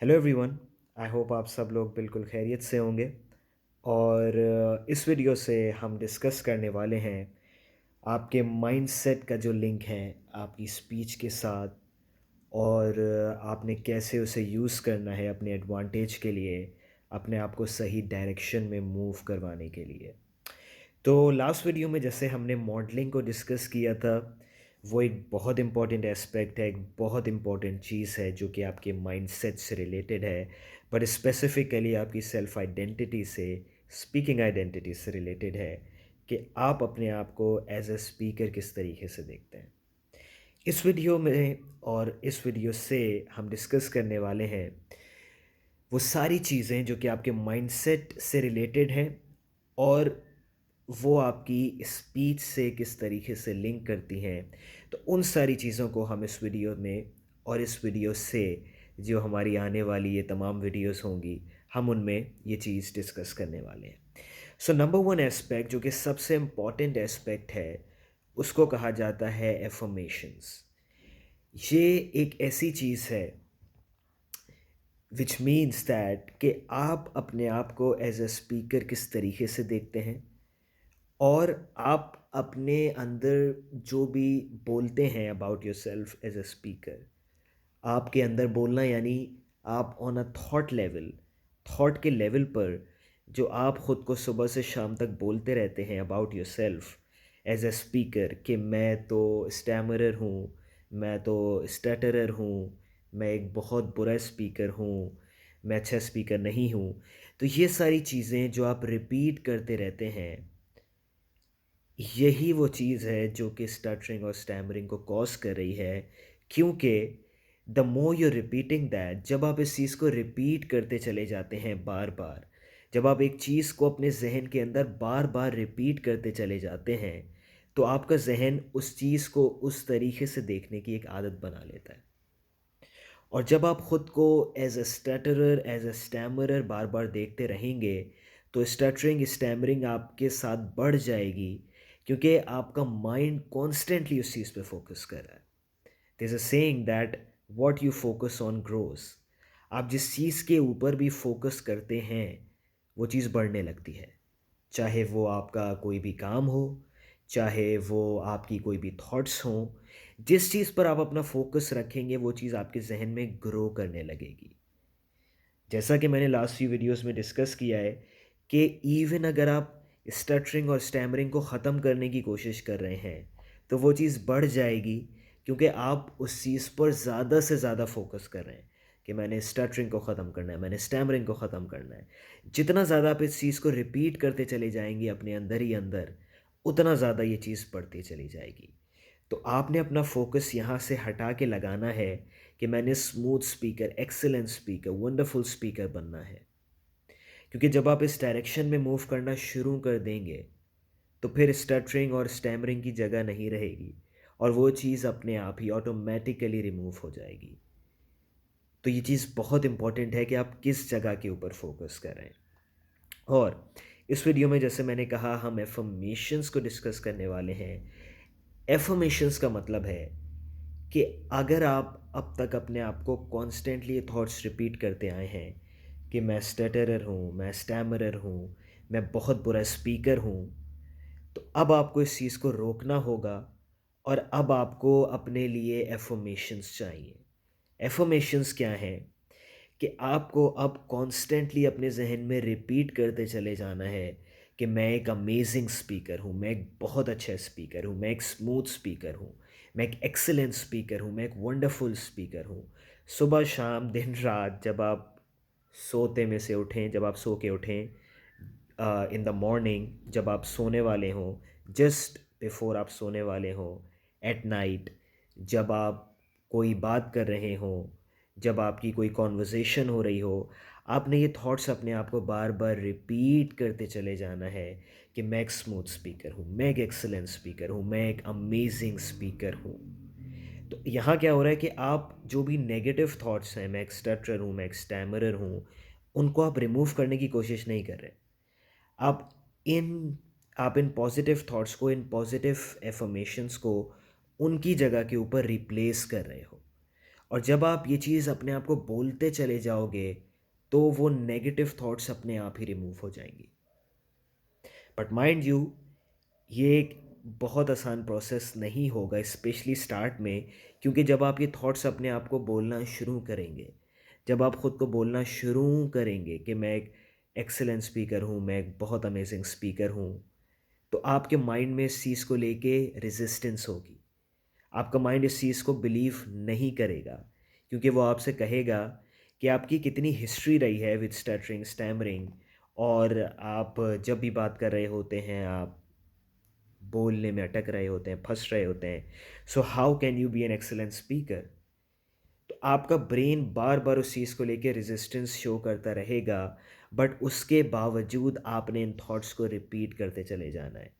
Hello everyone. I hope आप सब लोग बिल्कुल खैरियत से होंगे। और इस वीडियो से हम डिस्कस करने वाले हैं आपके माइंडसेट का जो लिंक है आपकी स्पीच के साथ। और आपने कैसे उसे यूज़ करना है अपने एडवांटेज के लिए, अपने आप को सही डायरेक्शन में मूव करवाने के लिए। तो लास्ट वीडियो में जैसे हमने मॉडलिंग को डिस्कस किया था, वो एक बहुत इम्पॉर्टेंट एस्पेक्ट है, एक बहुत इम्पॉर्टेंट चीज़ है जो कि आपके माइंडसेट से रिलेटेड है, बट स्पेसिफिकली आपकी सेल्फ आइडेंटिटी से, स्पीकिंग आइडेंटिटी से रिलेटेड है कि आप अपने आप को एज अ स्पीकर किस तरीके से देखते हैं। इस वीडियो में और इस वीडियो से हम डिस्कस करने वाले हैं वो सारी चीज़ें जो कि आपके माइंडसेट से रिलेटेड हैं, और वो आपकी स्पीच से किस तरीके से लिंक करती हैं। तो उन सारी चीज़ों को हम इस वीडियो में और इस वीडियो से जो हमारी आने वाली ये तमाम वीडियोस होंगी, हम उनमें ये चीज़ डिस्कस करने वाले हैं। सो नंबर वन एस्पेक्ट जो कि सबसे इम्पॉर्टेंट एस्पेक्ट है, उसको कहा जाता है एफर्मेशंस। ये एक ऐसी चीज़ है विच मीन्स दैट कि आप अपने आप को एज अ स्पीकर किस तरीके से देखते हैं, और आप अपने अंदर जो भी बोलते हैं about yourself as a speaker, आपके अंदर बोलना यानी आप on a thought level, thought के लेवल पर जो आप ख़ुद को सुबह से शाम तक बोलते रहते हैं about yourself as a speaker कि मैं तो स्टैमरर हूँ, मैं तो स्टटरर हूँ, मैं एक बहुत बुरा स्पीकर हूँ, मैं अच्छा स्पीकर नहीं हूँ। तो ये सारी चीज़ें जो आप रिपीट करते रहते हैं, यही वो चीज़ है जो कि स्टटरिंग और स्टैमरिंग को कॉज कर रही है। क्योंकि the more you repeating that, जब आप इस चीज़ को रिपीट करते चले जाते हैं बार बार, जब आप एक चीज़ को अपने जहन के अंदर बार बार रिपीट करते चले जाते हैं, तो आपका जहन उस चीज़ को उस तरीके से देखने की एक आदत बना लेता है। और जब आप ख़ुद को एज अ स्टटरर, एज अ स्टैमरर बार बार देखते रहेंगे, तो स्टटरिंग स्टैमरिंग आपके साथ बढ़ जाएगी, क्योंकि आपका माइंड कॉन्स्टेंटली उस चीज़ पे फोकस कर रहा है। There is a saying that what you focus on grows. आप जिस चीज़ के ऊपर भी फोकस करते हैं, वो चीज़ बढ़ने लगती है। चाहे वो आपका कोई भी काम हो, चाहे वो आपकी कोई भी थॉट्स हों, जिस चीज़ पर आप अपना फोकस रखेंगे वो चीज़ आपके जहन में ग्रो करने लगेगी। जैसा कि मैंने लास्ट फ्यू वीडियोस में डिस्कस किया है कि इवन अगर आप स्टटरिंग और स्टैमरिंग को ख़त्म करने की कोशिश कर रहे हैं, तो वो चीज़ बढ़ जाएगी, क्योंकि आप उस चीज़ पर ज़्यादा से ज़्यादा फोकस कर रहे हैं कि मैंने स्टटरिंग को ख़त्म करना है, मैंने स्टैमरिंग को ख़त्म करना है। जितना ज़्यादा आप इस चीज़ को रिपीट करते चले जाएंगे अपने अंदर ही अंदर, उतना ज़्यादा ये चीज़ बढ़ती चली जाएगी। तो आपने अपना फोकस यहाँ से हटा के लगाना है कि मैंने smooth speaker, excellent speaker, wonderful speaker बनना है। क्योंकि जब आप इस डायरेक्शन में मूव करना शुरू कर देंगे, तो फिर स्टटरिंग और स्टैमरिंग की जगह नहीं रहेगी, और वो चीज़ अपने आप ही ऑटोमेटिकली रिमूव हो जाएगी। तो ये चीज़ बहुत इंपॉर्टेंट है कि आप किस जगह के ऊपर फोकस कर रहे हैं। और इस वीडियो में जैसे मैंने कहा, हम एफर्मेशंस को डिस्कस करने वाले हैं। एफर्मेशंस का मतलब है कि अगर आप अब तक अपने आप को कॉन्स्टेंटली ये थॉट्स रिपीट करते आए हैं कि मैं स्टटरर हूँ, मैं स्टैमरर हूँ, मैं बहुत बुरा स्पीकर हूँ, तो अब आपको इस चीज़ को रोकना होगा, और अब आपको अपने लिए एफर्मेशंस चाहिए। एफर्मेशंस क्या हैं कि आपको अब कॉन्स्टेंटली अपने जहन में रिपीट करते चले जाना है कि मैं एक अमेजिंग स्पीकर हूँ, मैं एक बहुत अच्छा स्पीकर हूँ, मैं एक स्मूथ स्पीकर हूँ, मैं एक एक्सीलेंट स्पीकर हूँ, मैं एक वंडरफुल स्पीकर हूँ। सुबह शाम दिन रात, जब आप सोते में से उठें, जब आप सो के उठें, इन द मॉर्निंग, जब आप सोने वाले हों, जस्ट बिफोर आप सोने वाले हों, एट नाइट, जब आप कोई बात कर रहे हों, जब आपकी कोई कॉन्वर्सेशन हो रही हो, आपने ये थॉट्स अपने आप को बार बार रिपीट करते चले जाना है कि मैं एक स्मूथ स्पीकर हूँ, मैं एक एक्सीलेंट स्पीकर हूँ, मैं एक अमेजिंग स्पीकर हूँ। तो यहाँ क्या हो रहा है कि आप जो भी नेगेटिव थॉट्स हैं, मैं एक स्टटरर हूँ, मैं एक स्टैमरर हूँ, उनको आप रिमूव करने की कोशिश नहीं कर रहे। आप इन आप इन पॉजिटिव थॉट्स को, इन पॉजिटिव एफर्मेशंस को उनकी जगह के ऊपर रिप्लेस कर रहे हो। और जब आप ये चीज़ अपने आप को बोलते चले जाओगे, तो वो नेगेटिव थॉट्स अपने आप ही रिमूव हो जाएंगी। बट माइंड यू, ये एक बहुत आसान प्रोसेस नहीं होगा, स्पेशली स्टार्ट में, क्योंकि जब आप ये थॉट्स अपने आप को बोलना शुरू करेंगे, जब आप ख़ुद को बोलना शुरू करेंगे कि मैं एक एक्सीलेंट स्पीकर हूँ, मैं एक बहुत अमेजिंग स्पीकर हूँ, तो आपके माइंड में इस चीज़ को लेके रेजिस्टेंस होगी। आपका माइंड इस चीज़ को बिलीव नहीं करेगा, क्योंकि वो आपसे कहेगा कि आपकी कितनी हिस्ट्री रही है विद स्टटरिंग, स्टैमरिंग, और आप जब भी बात कर रहे होते हैं, आप बोलने में अटक रहे होते हैं, फंस रहे होते हैं। So how can you be an excellent speaker? तो आपका ब्रेन बार बार उस चीज़ को लेके रेजिस्टेंस शो करता रहेगा, बट उसके बावजूद आपने इन थॉट्स को रिपीट करते चले जाना है।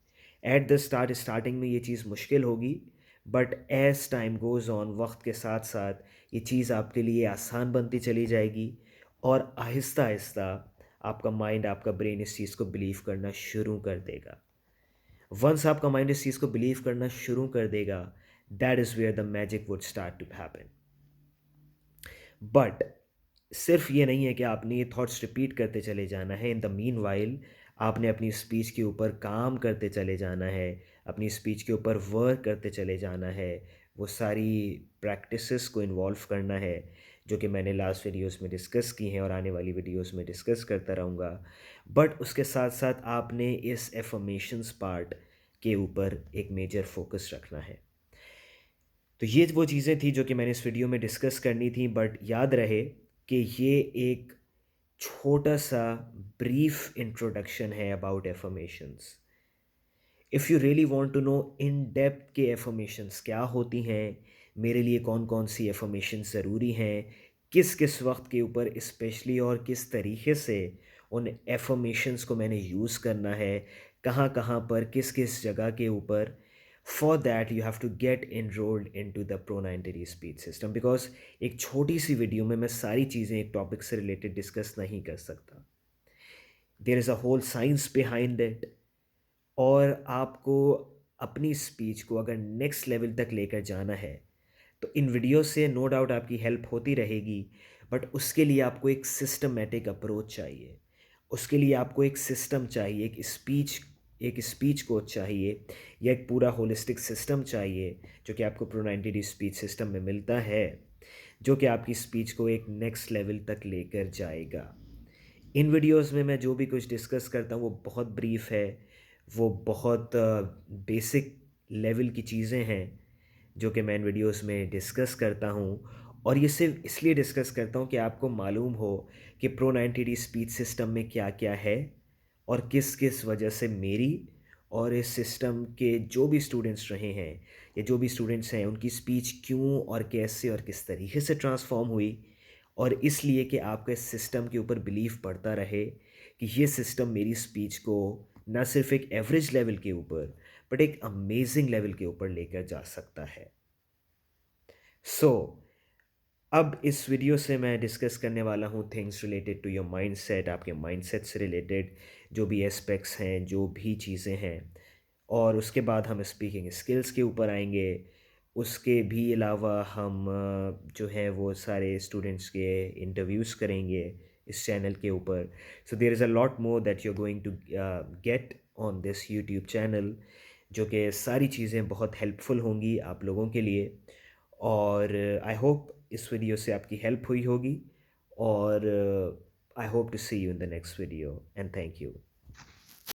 एट द स्टार्टिंग में ये चीज़ मुश्किल होगी, but as time goes on, वक्त के साथ साथ ये चीज़ आपके लिए आसान बनती चली जाएगी, और आहिस्ता आहिस्ता आपका माइंड, आपका ब्रेन इस चीज़ को बिलीव करना शुरू कर देगा। वंस आपका माइंड इस चीज़ को बिलीव करना शुरू कर देगा, that is where the magic would start to happen. But सिर्फ ये नहीं है कि आपने ये थॉट्स रिपीट करते चले जाना है। इन द मीन वाइल आपने अपनी स्पीच के ऊपर काम करते चले जाना है, अपनी स्पीच के ऊपर वर्क करते चले जाना है, वो सारी प्रैक्टिसेस को इन्वॉल्व करना है जो कि मैंने लास्ट वीडियोस में डिस्कस की हैं और आने वाली वीडियोस में डिस्कस करता रहूँगा। बट उसके साथ साथ आपने इस एफर्मेशंस पार्ट के ऊपर एक मेजर फोकस रखना है। तो ये वो चीज़ें थी जो कि मैंने इस वीडियो में डिस्कस करनी थी, बट याद रहे कि ये एक छोटा सा ब्रीफ इंट्रोडक्शन है about affirmations. If you really want to know in depth के एफर्मेशंस क्या होती हैं, मेरे लिए कौन कौन सी एफर्मेशंस ज़रूरी हैं, किस किस वक्त के ऊपर स्पेशली, और किस तरीके से उन एफर्मेशंस को मैंने यूज़ करना है, कहाँ कहाँ पर, किस किस जगह के ऊपर, for that you have to get enrolled in to the pro 90 speech system. Because एक छोटी सी वीडियो में मैं सारी चीज़ें एक टॉपिक से रिलेटेड डिस्कस नहीं कर सकता। There is a whole science behind it, और आपको अपनी स्पीच को अगर नेक्स्ट लेवल तक लेकर जाना है, तो इन वीडियो से नो डाउट आपकी हेल्प होती रहेगी, बट उसके लिए आपको एक सिस्टमेटिक अप्रोच चाहिए। उसके लिए आपको एक सिस्टम चाहिए, एक स्पीच कोच चाहिए, या एक पूरा होलिस्टिक सिस्टम चाहिए, जो कि आपको प्रो 90 स्पीच सिस्टम में मिलता है, जो कि आपकी स्पीच को एक नेक्स्ट लेवल तक लेकर जाएगा। इन वीडियोस में मैं जो भी कुछ डिस्कस करता हूँ वो बहुत ब्रीफ है, वो बहुत बेसिक लेवल की चीज़ें हैं जो कि मैं इन वीडियोस में डिस्कस करता हूँ, और ये सिर्फ इसलिए डिस्कस करता हूँ कि आपको मालूम हो कि प्रो 90 स्पीच सिस्टम में क्या क्या है, और किस किस वजह से मेरी और इस सिस्टम के जो भी स्टूडेंट्स रहे हैं, या जो भी स्टूडेंट्स हैं, उनकी स्पीच क्यों और कैसे और किस तरीके से ट्रांसफॉर्म हुई, और इसलिए कि आपका इस सिस्टम के ऊपर बिलीव बढ़ता रहे कि ये सिस्टम मेरी स्पीच को ना सिर्फ एक एवरेज लेवल के ऊपर, बट एक अमेजिंग लेवल के ऊपर लेकर जा सकता है। सो अब इस वीडियो से मैं डिस्कस करने वाला हूँ things related to your mindset, आपके माइंडसेट से रिलेटेड जो भी एस्पेक्ट्स हैं, जो भी चीज़ें हैं, और उसके बाद हम स्पीकिंग स्किल्स के ऊपर आएंगे। उसके भी अलावा हम जो है वो सारे स्टूडेंट्स के इंटरव्यूज़ करेंगे इस चैनल के ऊपर। So there is a lot more that you are going to get on this YouTube channel, जो कि सारी चीज़ें बहुत हेल्पफुल होंगी आप लोगों के लिए। और आई होप इस वीडियो से आपकी हेल्प हुई होगी, और I hope to see you in the next video, and thank you.